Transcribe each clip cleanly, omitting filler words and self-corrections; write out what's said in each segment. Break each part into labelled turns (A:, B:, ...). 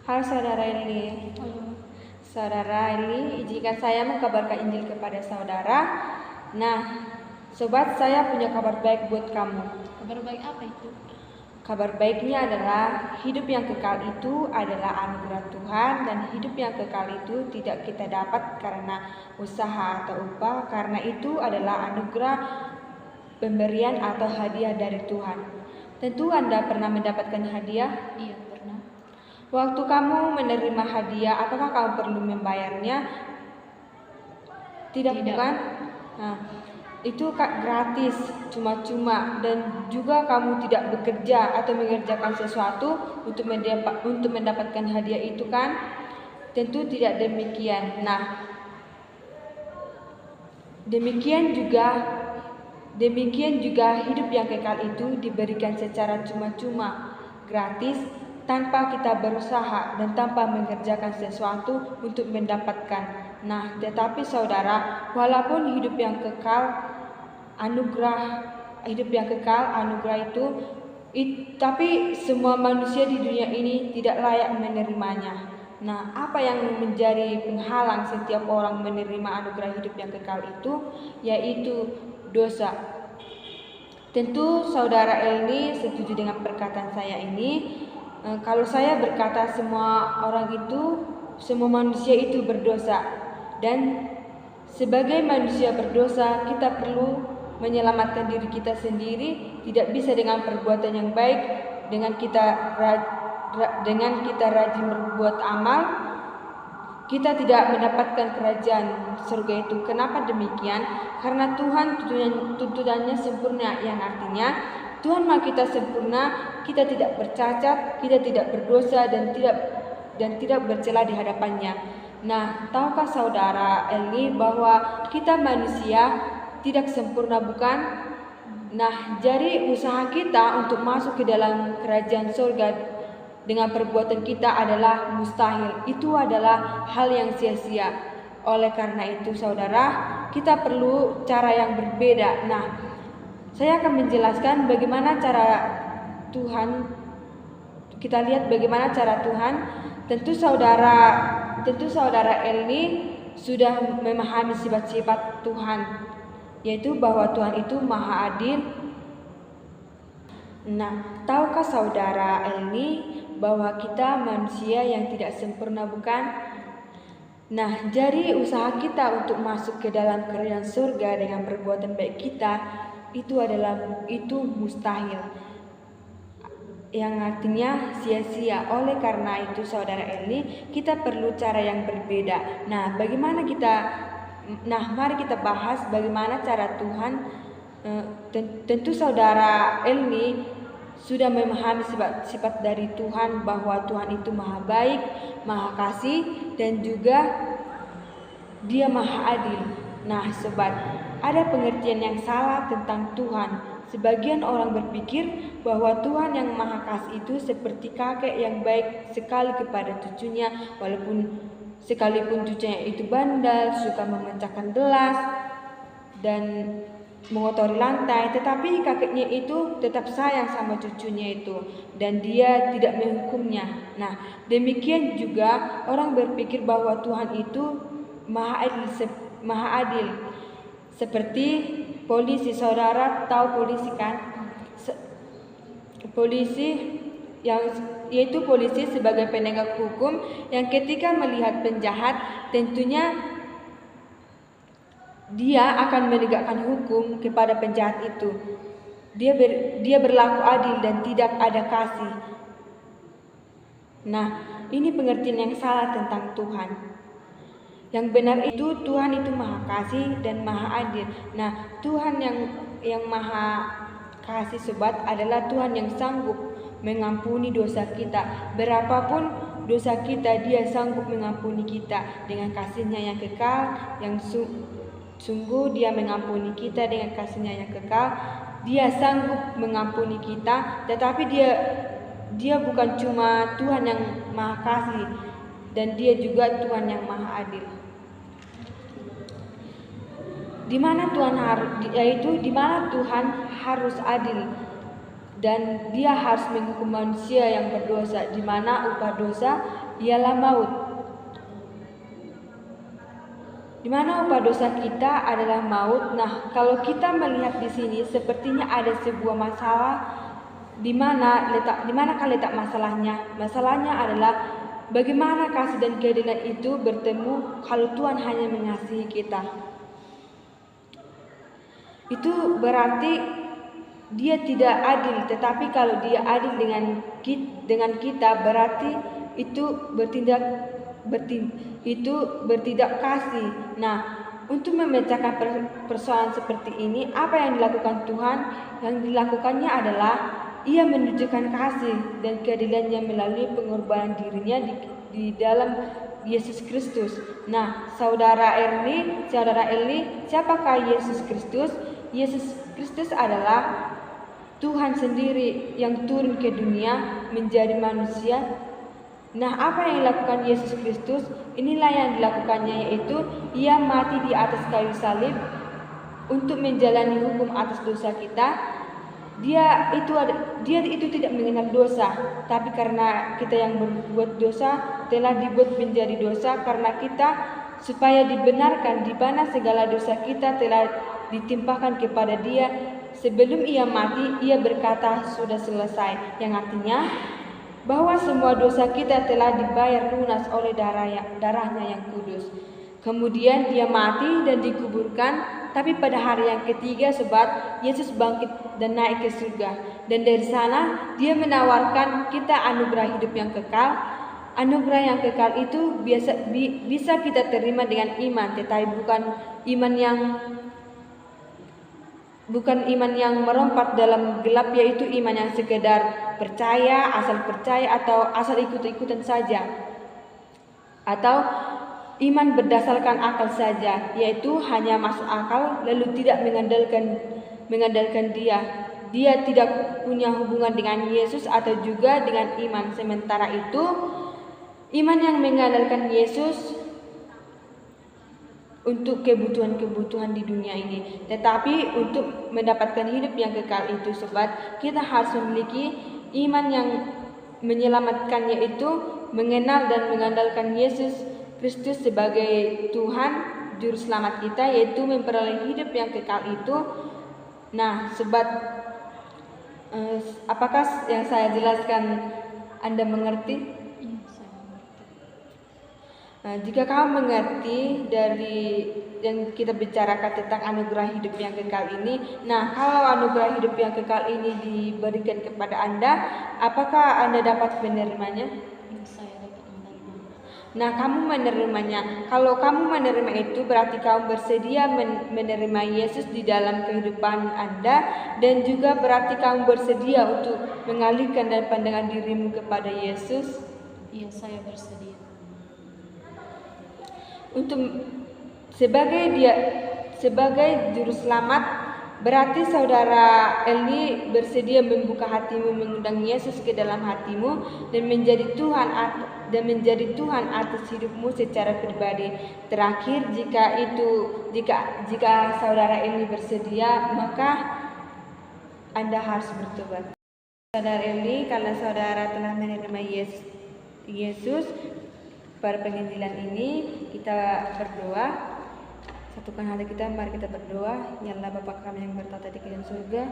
A: Halo Saudara Eli. Saudara Eli, izinkan saya mengabarkan Injil kepada saudara. Nah, sobat, saya punya kabar baik buat kamu.
B: Kabar baik apa itu?
A: Kabar baiknya adalah hidup yang kekal itu adalah anugerah Tuhan, dan hidup yang kekal itu tidak kita dapat karena usaha atau upah, karena itu adalah anugerah pemberian atau hadiah dari Tuhan. Tentu Anda pernah mendapatkan hadiah?
B: Iya, pernah.
A: Waktu kamu menerima hadiah, apakah kamu perlu membayarnya? Tidak. Bukan? Nah, itu gratis, cuma-cuma, dan juga kamu tidak bekerja atau mengerjakan sesuatu untuk mendapatkan hadiah itu, kan? Tentu tidak demikian. Nah, demikian juga hidup yang kekal itu diberikan secara cuma-cuma, gratis, tanpa kita berusaha dan tanpa mengerjakan sesuatu untuk mendapatkan. Nah, tetapi saudara, walaupun hidup yang kekal anugerah itu, tapi semua manusia di dunia ini tidak layak menerimanya. Nah, apa yang menjadi penghalang setiap orang menerima anugerah hidup yang kekal itu? Yaitu dosa. Tentu saudara Elni setuju dengan perkataan saya ini. Kalau saya berkata semua manusia itu berdosa, dan sebagai manusia berdosa kita perlu menyelamatkan diri kita sendiri. Tidak bisa dengan perbuatan yang baik, dengan kita rajin berbuat amal, kita tidak mendapatkan kerajaan surga itu. Kenapa demikian? Karena Tuhan tuntunannya sempurna, yang artinya Tuhan mau kita sempurna, kita tidak bercacat, kita tidak berdosa, dan tidak bercela di hadapannya. Nah, tahukah saudara Eli bahwa kita manusia tidak sempurna, bukan? Nah, jadi usaha kita untuk masuk ke dalam kerajaan surga dengan perbuatan kita adalah mustahil. Itu adalah hal yang sia-sia. Oleh karena itu saudara, kita perlu cara yang berbeda. Nah, saya akan menjelaskan bagaimana cara Tuhan. Kita lihat bagaimana cara Tuhan. Tentu saudara Elni sudah memahami sifat-sifat Tuhan, yaitu bahwa Tuhan itu maha adil. Nah, tahukah saudara Elni bahwa kita manusia yang tidak sempurna, bukan? Nah, jadi usaha kita untuk masuk ke dalam kerajaan surga dengan perbuatan baik kita itu mustahil, yang artinya sia-sia. Oleh karena itu saudara Eli, kita perlu cara yang berbeda. Nah, mari kita bahas bagaimana cara Tuhan. Tentu saudara Eli sudah memahami sifat dari Tuhan, bahwa Tuhan itu maha baik, maha kasih, dan juga Dia maha adil. Nah sobat, ada pengertian yang salah tentang Tuhan. Sebagian orang berpikir bahwa Tuhan yang maha kasih itu seperti kakek yang baik sekali kepada cucunya, sekalipun cucunya itu bandel, suka memecahkan gelas, dan mengotori lantai, tetapi kakeknya itu tetap sayang sama cucunya itu, dan dia tidak menghukumnya. Nah, demikian juga orang berpikir bahwa Tuhan itu maha adil. Seperti polisi, saudara tahu polisi, kan? Yaitu polisi sebagai penegak hukum yang ketika melihat penjahat, tentunya dia akan menegakkan hukum kepada penjahat itu. Dia berlaku adil dan tidak ada kasih. Nah, ini pengertian yang salah tentang Tuhan. Yang benar itu Tuhan itu maha kasih dan maha adil. Nah, Tuhan yang maha kasih sobat adalah Tuhan yang sanggup mengampuni dosa kita. Berapapun dosa kita, Dia sanggup mengampuni kita dengan kasih-Nya yang kekal, yang sungguh Dia mengampuni kita dengan kasih-Nya yang kekal. Dia sanggup mengampuni kita, tetapi Dia bukan cuma Tuhan yang maha kasih, dan Dia juga Tuhan yang maha adil. Di mana Tuhan harus adil? dan dia harus menghukum manusia yang berdosa, di mana upah dosa ialah maut. Di mana upah dosa kita adalah maut. Nah, kalau kita melihat di sini sepertinya ada sebuah masalah. Di mana letak masalahnya? Masalahnya adalah bagaimana kasih dan keadilan itu bertemu kalau Tuhan hanya mengasihi kita. Itu berarti dia tidak adil, tetapi kalau dia adil dengan kita berarti itu bertindak kasih. Nah, untuk memecahkan persoalan seperti ini, apa yang dilakukan Tuhan? Yang dilakukannya adalah ia menunjukkan kasih dan keadilannya melalui pengorbanan dirinya di dalam Yesus Kristus. Nah, saudara Eli, siapakah Yesus Kristus? Yesus Kristus adalah Tuhan sendiri yang turun ke dunia menjadi manusia. Nah, apa yang dilakukan Yesus Kristus? Inilah yang dilakukannya, yaitu ia mati di atas kayu salib untuk menjalani hukum atas dosa kita. Dia itu tidak mengenal dosa, tapi karena kita yang berbuat dosa telah dibuat menjadi dosa karena kita, supaya dibenarkan di mana segala dosa kita telah ditimpakan kepada dia. Sebelum ia mati, ia berkata sudah selesai, yang artinya bahwa semua dosa kita telah dibayar lunas oleh darahnya yang kudus. Kemudian dia mati dan dikuburkan, tapi pada hari yang ketiga sobat, Yesus bangkit dan naik ke surga. Dan dari sana dia menawarkan kita anugerah hidup yang kekal. Anugerah yang kekal itu bisa kita terima dengan iman, tetapi bukan iman yang merompat dalam gelap, yaitu iman yang sekedar percaya atau asal ikut-ikutan saja, atau iman berdasarkan akal saja, yaitu hanya masuk akal lalu tidak mengandalkan dia tidak punya hubungan dengan Yesus atau juga dengan iman. Sementara itu iman yang mengandalkan Yesus untuk kebutuhan di dunia ini. Tetapi untuk mendapatkan hidup yang kekal itu sobat, kita harus memiliki iman yang menyelamatkan, yaitu mengenal dan mengandalkan Yesus Kristus sebagai Tuhan juru selamat kita, yaitu memperoleh hidup yang kekal itu. Nah sobat, apakah yang saya jelaskan Anda mengerti? Nah, jika kamu mengerti dari yang kita bicarakan tentang anugerah hidup yang kekal ini, nah kalau anugerah hidup yang kekal ini diberikan kepada Anda, apakah Anda dapat menerimanya?
B: Saya dapat menerima.
A: Nah, kamu menerimanya. Kalau kamu menerima itu berarti kamu bersedia menerima Yesus di dalam kehidupan Anda, dan juga berarti kamu bersedia untuk mengalihkan dan pandangan dirimu kepada Yesus.
B: Iya, saya bersedia.
A: Untuk sebagai juru selamat, berarti saudara Eli bersedia membuka hatimu, mengundang Yesus ke dalam hatimu dan menjadi Tuhan atas hidupmu secara pribadi. Terakhir, jika saudara Eli bersedia, maka Anda harus bertobat. Saudara Eli, kalau saudara telah menerima Yesus pada penginjilan ini, kita berdoa. Satukan hati kita, mari kita berdoa. Ya Allah Bapa kami yang bertata di dalam surga,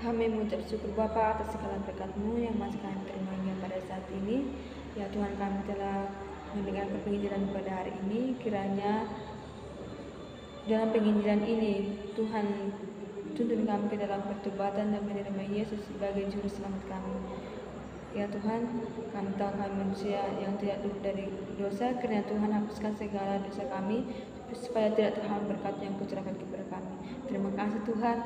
A: kami mengucap syukur Bapa atas segala berkat-Mu yang masih kami terima pada saat ini. Ya Tuhan, kami telah mendengarkan penginjilan pada hari ini. Kiranya dalam penginjilan ini Tuhan tuntun kami ke dalam pertobatan dan menerima Yesus sebagai juru selamat kami. Ya Tuhan, kami tahu kami manusia yang tidak luput dari dosa, karena Tuhan hapuskan segala dosa kami supaya tidak terhalang berkat yang Kau curahkan kepada kami. Terima kasih Tuhan.